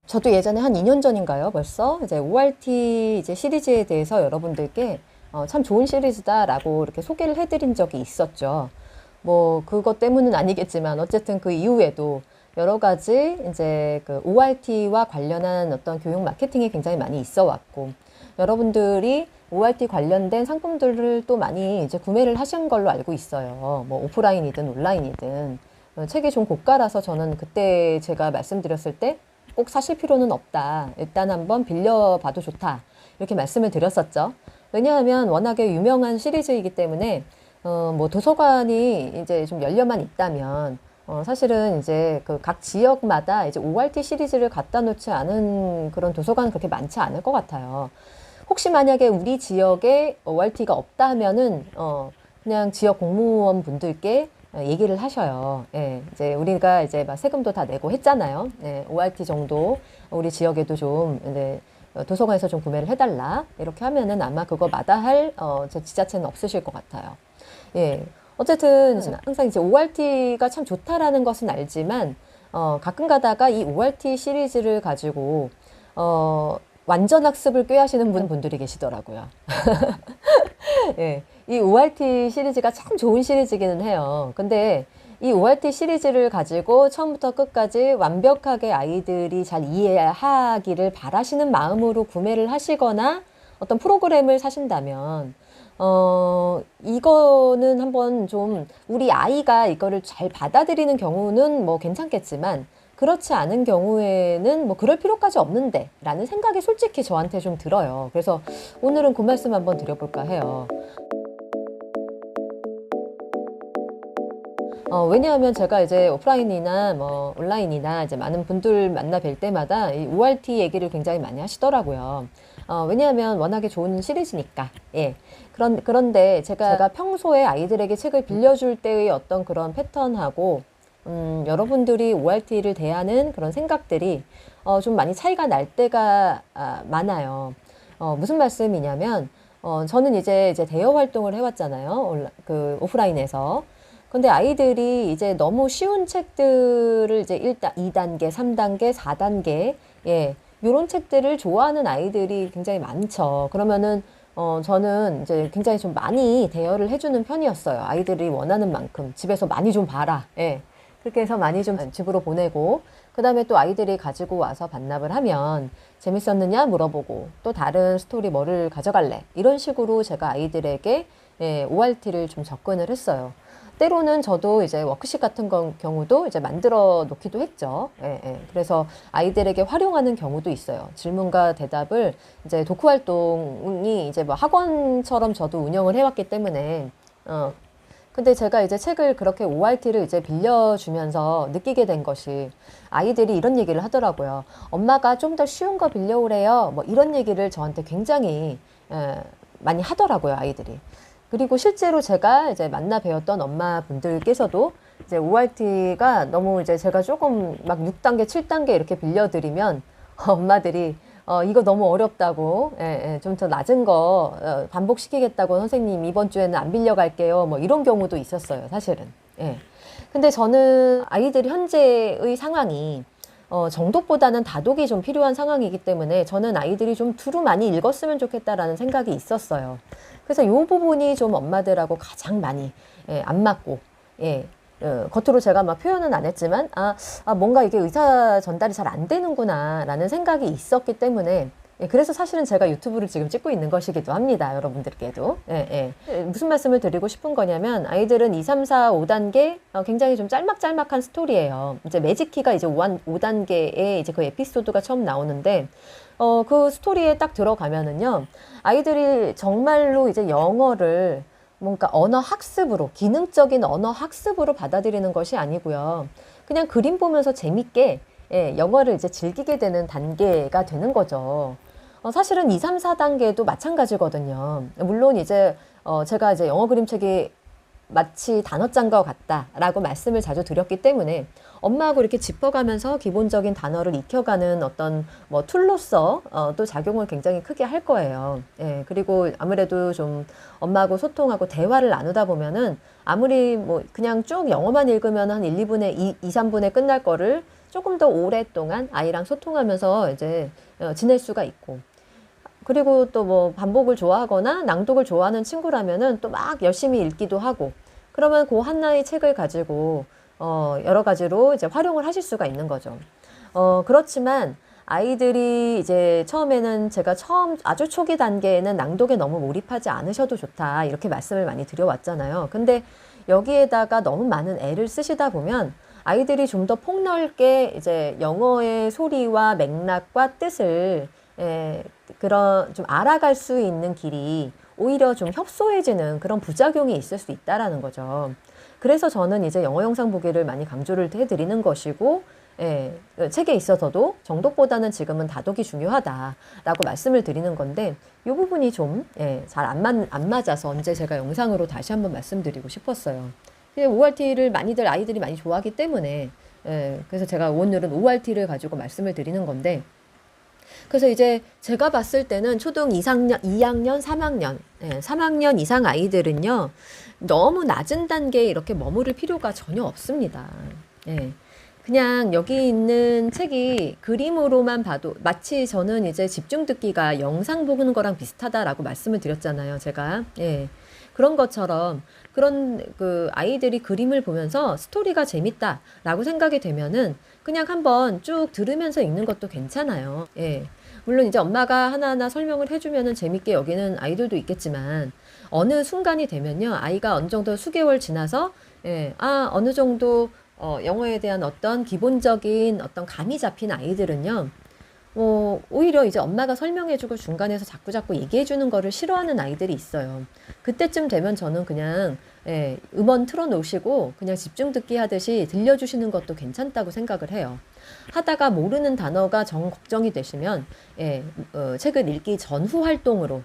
저도 예전에 한 2년 전인가요? 벌써 이제 ORT 이제 시리즈에 대해서 여러분들께 참 좋은 시리즈다라고 이렇게 소개를 해드린 적이 있었죠. 뭐 그것 때문은 아니겠지만 어쨌든 그 이후에도 여러 가지 이제 그 ORT와 관련한 어떤 교육 마케팅이 굉장히 많이 있어 왔고 여러분들이 ORT 관련된 상품들을 또 많이 이제 구매를 하신 걸로 알고 있어요. 뭐 오프라인이든 온라인이든 책이 좀 고가라서 저는 그때 제가 말씀드렸을 때 꼭 사실 필요는 없다. 일단 한번 빌려봐도 좋다. 이렇게 말씀을 드렸었죠. 왜냐하면 워낙에 유명한 시리즈이기 때문에 뭐 도서관이 이제 좀 열려만 있다면 사실은 이제 그 각 지역마다 이제 ORT 시리즈를 갖다 놓지 않은 그런 도서관은 그렇게 많지 않을 것 같아요. 혹시 만약에 우리 지역에 ORT가 없다 하면은 그냥 지역 공무원 분들께 얘기를 하셔요. 예, 이제 우리가 이제 막 세금도 다 내고 했잖아요. 예, ORT 정도 우리 지역에도 좀 이제 도서관에서 좀 구매를 해달라. 이렇게 하면은 아마 그거 마다할 저 지자체는 없으실 것 같아요. 예, 어쨌든 항상 이제 ORT가 참 좋다라는 것은 알지만 가끔 가다가 이 ORT 시리즈를 가지고 완전 학습을 꾀하시는 분들이 계시더라고요. 예, 이 ORT 시리즈가 참 좋은 시리즈기는 해요. 근데 이 ORT 시리즈를 가지고 처음부터 끝까지 완벽하게 아이들이 잘 이해하기를 바라시는 마음으로 구매를 하시거나 어떤 프로그램을 사신다면, 이거는 한번 좀 우리 아이가 이거를 잘 받아들이는 경우는 뭐 괜찮겠지만, 그렇지 않은 경우에는 뭐 그럴 필요까지 없는데 라는 생각이 솔직히 저한테 좀 들어요. 그래서 오늘은 그 말씀 한번 드려볼까 해요. 왜냐하면 제가 이제 오프라인이나 뭐 온라인이나 이제 많은 분들 만나 뵐 때마다 이 ORT 얘기를 굉장히 많이 하시더라고요. 왜냐하면 워낙에 좋은 시리즈니까. 예. 그런데 제가 평소에 아이들에게 책을 빌려줄 때의 어떤 그런 패턴하고 여러분들이 ORT를 대하는 그런 생각들이 좀 많이 차이가 날 때가 많아요. 무슨 말씀이냐면, 저는 이제 대여 활동을 해왔잖아요. 그 오프라인에서. 근데 아이들이 이제 너무 쉬운 책들을 이제 2단계, 3단계, 4단계, 예, 요런 책들을 좋아하는 아이들이 굉장히 많죠. 그러면은, 저는 이제 굉장히 좀 많이 대여를 해주는 편이었어요. 아이들이 원하는 만큼 집에서 많이 좀 봐라. 예. 그렇게 해서 많이 좀 집으로 보내고, 그 다음에 또 아이들이 가지고 와서 반납을 하면 재밌었느냐 물어보고, 또 다른 스토리 뭐를 가져갈래? 이런 식으로 제가 아이들에게 ORT를 좀 접근을 했어요. 때로는 저도 이제 워크숍 같은 경우도 이제 만들어 놓기도 했죠. 예, 예. 그래서 아이들에게 활용하는 경우도 있어요. 질문과 대답을 이제 독후 활동이 이제 뭐 학원처럼 저도 운영을 해왔기 때문에, 근데 제가 이제 책을 그렇게 ORT를 이제 빌려주면서 느끼게 된 것이 아이들이 이런 얘기를 하더라고요. 엄마가 좀 더 쉬운 거 빌려오래요. 뭐 이런 얘기를 저한테 굉장히 많이 하더라고요, 아이들이. 그리고 실제로 제가 이제 만나 뵈었던 엄마분들께서도 이제 ORT가 너무 이제 제가 조금 막 6단계, 7단계 이렇게 빌려드리면 엄마들이 이거 너무 어렵다고, 좀 더 낮은 거 반복시키겠다고 선생님 이번 주에는 안 빌려갈게요. 뭐 이런 경우도 있었어요, 사실은. 예. 근데 저는 아이들이 현재의 상황이 정독보다는 다독이 좀 필요한 상황이기 때문에 저는 아이들이 좀 두루 많이 읽었으면 좋겠다라는 생각이 있었어요. 그래서 이 부분이 좀 엄마들하고 가장 많이 안 맞고, 예, 겉으로 제가 막 표현은 안 했지만, 뭔가 이게 의사 전달이 잘 안 되는구나 라는 생각이 있었기 때문에, 예, 그래서 사실은 제가 유튜브를 지금 찍고 있는 것이기도 합니다. 여러분들께도. 예, 예. 무슨 말씀을 드리고 싶은 거냐면, 아이들은 2, 3, 4, 5단계, 굉장히 좀 짤막짤막한 스토리예요. 이제 매직키가 이제 5단계에 이제 그 에피소드가 처음 나오는데, 그 스토리에 딱 들어가면은요, 아이들이 정말로 이제 영어를 뭔가 언어 학습으로, 기능적인 언어 학습으로 받아들이는 것이 아니고요. 그냥 그림 보면서 재밌게, 예, 영어를 이제 즐기게 되는 단계가 되는 거죠. 사실은 2, 3, 4단계도 마찬가지거든요. 물론 이제, 제가 이제 영어 그림책이 마치 단어짠 것 같다라고 말씀을 자주 드렸기 때문에 엄마하고 이렇게 짚어가면서 기본적인 단어를 익혀가는 어떤 뭐 툴로서 또 작용을 굉장히 크게 할 거예요. 예, 그리고 아무래도 좀 엄마하고 소통하고 대화를 나누다 보면은 아무리 뭐 그냥 쭉 영어만 읽으면 한 1, 2분에 2, 3분에 끝날 거를 조금 더 오랫동안 아이랑 소통하면서 이제 지낼 수가 있고, 그리고 또 뭐 반복을 좋아하거나 낭독을 좋아하는 친구라면은 또 막 열심히 읽기도 하고, 그러면 그 하나의 책을 가지고 여러 가지로 이제 활용을 하실 수가 있는 거죠. 그렇지만 아이들이 이제 처음에는 제가 아주 초기 단계에는 낭독에 너무 몰입하지 않으셔도 좋다 이렇게 말씀을 많이 드려왔잖아요. 근데 여기에다가 너무 많은 애를 쓰시다 보면 아이들이 좀 더 폭넓게 이제 영어의 소리와 맥락과 뜻을 그런 좀 알아갈 수 있는 길이 오히려 좀 협소해지는 그런 부작용이 있을 수 있다라는 거죠. 그래서 저는 이제 영어 영상 보기를 많이 강조를 해드리는 것이고, 책에 있어서도 정독보다는 지금은 다독이 중요하다라고 말씀을 드리는 건데, 이 부분이 좀 잘 안 맞아서 언제 제가 영상으로 다시 한번 말씀드리고 싶었어요. ORT를 많이들 아이들이 많이 좋아하기 때문에, 그래서 제가 오늘은 ORT를 가지고 말씀을 드리는 건데, 그래서 이제 제가 봤을 때는 초등 2학년, 3학년, 3학년 이상 아이들은요, 너무 낮은 단계에 이렇게 머무를 필요가 전혀 없습니다. 그냥 여기 있는 책이 그림으로만 봐도 마치 저는 이제 집중 듣기가 영상 보는 거랑 비슷하다라고 말씀을 드렸잖아요, 제가. 그런 것처럼 그런 그 아이들이 그림을 보면서 스토리가 재밌다라고 생각이 되면은 그냥 한번 쭉 들으면서 읽는 것도 괜찮아요. 물론 이제 엄마가 하나하나 설명을 해주면은 재밌게 여기는 아이들도 있겠지만 어느 순간이 되면요, 아이가 어느 정도 수개월 지나서 어느 정도 영어에 대한 어떤 기본적인 어떤 감이 잡힌 아이들은요, 오히려 이제 엄마가 설명해주고 중간에서 자꾸자꾸 얘기해주는 거를 싫어하는 아이들이 있어요. 그때쯤 되면 저는 그냥 음원 틀어놓으시고 그냥 집중 듣기 하듯이 들려주시는 것도 괜찮다고 생각을 해요. 하다가 모르는 단어가 걱정이 되시면 책을 읽기 전후 활동으로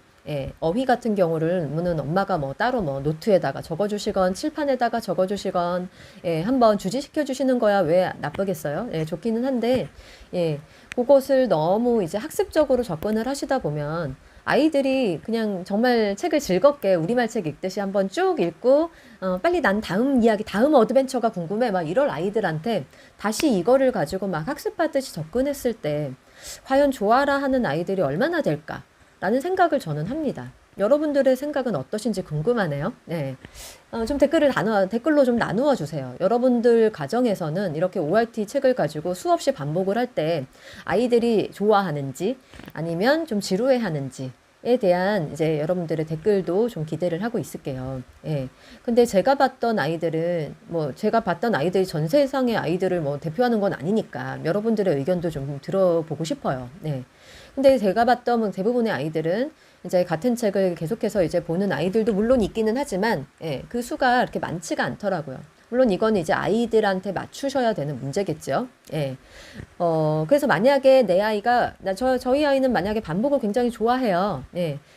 어휘 같은 경우는 엄마가 뭐 따로 뭐 노트에다가 적어주시건 칠판에다가 적어주시건 한번 주지시켜 주시는 거야 왜 나쁘겠어요? 좋기는 한데 그것을 너무 이제 학습적으로 접근을 하시다 보면 아이들이 그냥 정말 책을 즐겁게 우리말 책 읽듯이 한번 쭉 읽고 빨리 난 다음 이야기, 다음 어드벤처가 궁금해 막 이럴 아이들한테 다시 이거를 가지고 막 학습하듯이 접근했을 때 과연 좋아라 하는 아이들이 얼마나 될까? 라는 생각을 저는 합니다. 여러분들의 생각은 어떠신지 궁금하네요. 좀 댓글로 좀 나누어 주세요. 여러분들 가정에서는 이렇게 ORT 책을 가지고 수없이 반복을 할 때 아이들이 좋아하는지 아니면 좀 지루해 하는지에 대한 이제 여러분들의 댓글도 좀 기대를 하고 있을게요. 근데 제가 봤던 아이들이 전 세상의 아이들을 뭐 대표하는 건 아니니까 여러분들의 의견도 좀 들어보고 싶어요. 근데 제가 봤던 대부분의 아이들은 이제 같은 책을 계속해서 이제 보는 아이들도 물론 있기는 하지만 그 수가 그렇게 많지가 않더라고요. 물론 이건 이제 아이들한테 맞추셔야 되는 문제겠죠. 그래서 만약에 내 아이가 저희 아이는 만약에 반복을 굉장히 좋아해요.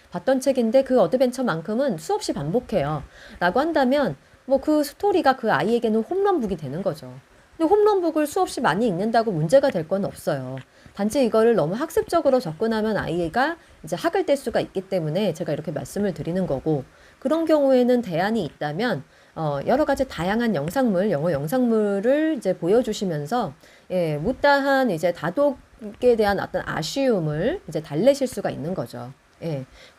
봤던 책인데 그 어드벤처만큼은 수없이 반복해요. 라고 한다면 뭐 그 스토리가 그 아이에게는 홈런북이 되는 거죠. 근데 홈런북을 수없이 많이 읽는다고 문제가 될 건 없어요. 단지 이거를 너무 학습적으로 접근하면 아이가 이제 학을 뗄 수가 있기 때문에 제가 이렇게 말씀을 드리는 거고, 그런 경우에는 대안이 있다면 여러 가지 다양한 영어 영상물을 이제 보여주시면서 못다한 이제 다독에 대한 어떤 아쉬움을 이제 달래실 수가 있는 거죠.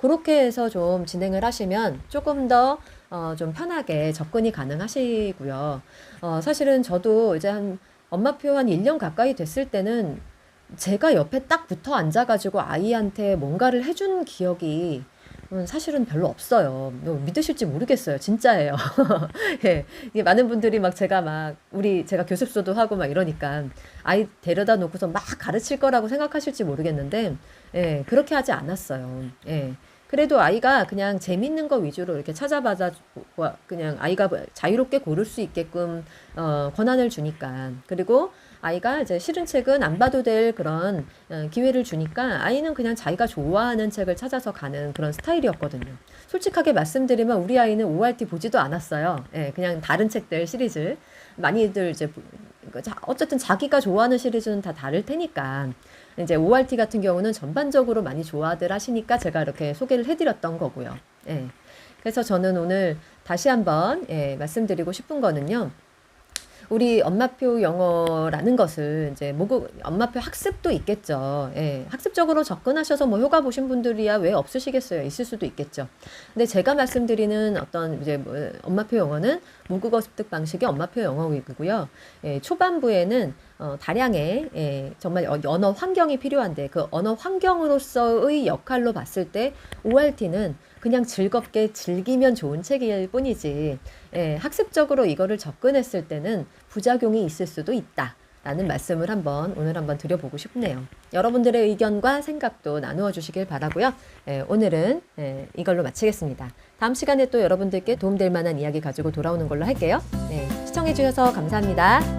그렇게 해서 좀 진행을 하시면 조금 더 좀 편하게 접근이 가능하시고요. 사실은 저도 이제 엄마표 한 1년 가까이 됐을 때는 제가 옆에 딱 붙어 앉아가지고 아이한테 뭔가를 해준 기억이 사실은 별로 없어요. 믿으실지 모르겠어요. 진짜예요. 이게 많은 분들이 제가 교습소도 하고 막 이러니까 아이 데려다 놓고서 막 가르칠 거라고 생각하실지 모르겠는데, 그렇게 하지 않았어요. 그래도 아이가 그냥 재밌는 거 위주로 이렇게 찾아봐서 그냥 아이가 자유롭게 고를 수 있게끔 권한을 주니까, 그리고 아이가 이제 싫은 책은 안 봐도 될 그런 기회를 주니까 아이는 그냥 자기가 좋아하는 책을 찾아서 가는 그런 스타일이었거든요. 솔직하게 말씀드리면 우리 아이는 ORT 보지도 않았어요. 예, 그냥 다른 책들 시리즈 많이들 이제 어쨌든 자기가 좋아하는 시리즈는 다 다를 테니까 이제 ORT 같은 경우는 전반적으로 많이 좋아들 하시니까 제가 이렇게 소개를 해드렸던 거고요. 예. 그래서 저는 오늘 다시 한번 말씀드리고 싶은 거는요. 우리 엄마표 영어라는 것을 이제 모국 엄마표 학습도 있겠죠. 예, 학습적으로 접근하셔서 뭐 효과 보신 분들이야 왜 없으시겠어요? 있을 수도 있겠죠. 근데 제가 말씀드리는 어떤 이제 뭐 엄마표 영어는 모국어 습득 방식의 엄마표 영어이고요. 예, 초반부에는 다량의 정말 언어 환경이 필요한데 그 언어 환경으로서의 역할로 봤을 때 ORT는 그냥 즐겁게 즐기면 좋은 책일 뿐이지 학습적으로 이거를 접근했을 때는 부작용이 있을 수도 있다 라는 말씀을 오늘 한번 드려보고 싶네요. 여러분들의 의견과 생각도 나누어 주시길 바라고요. 오늘은 이걸로 마치겠습니다. 다음 시간에 또 여러분들께 도움될 만한 이야기 가지고 돌아오는 걸로 할게요. 시청해 주셔서 감사합니다.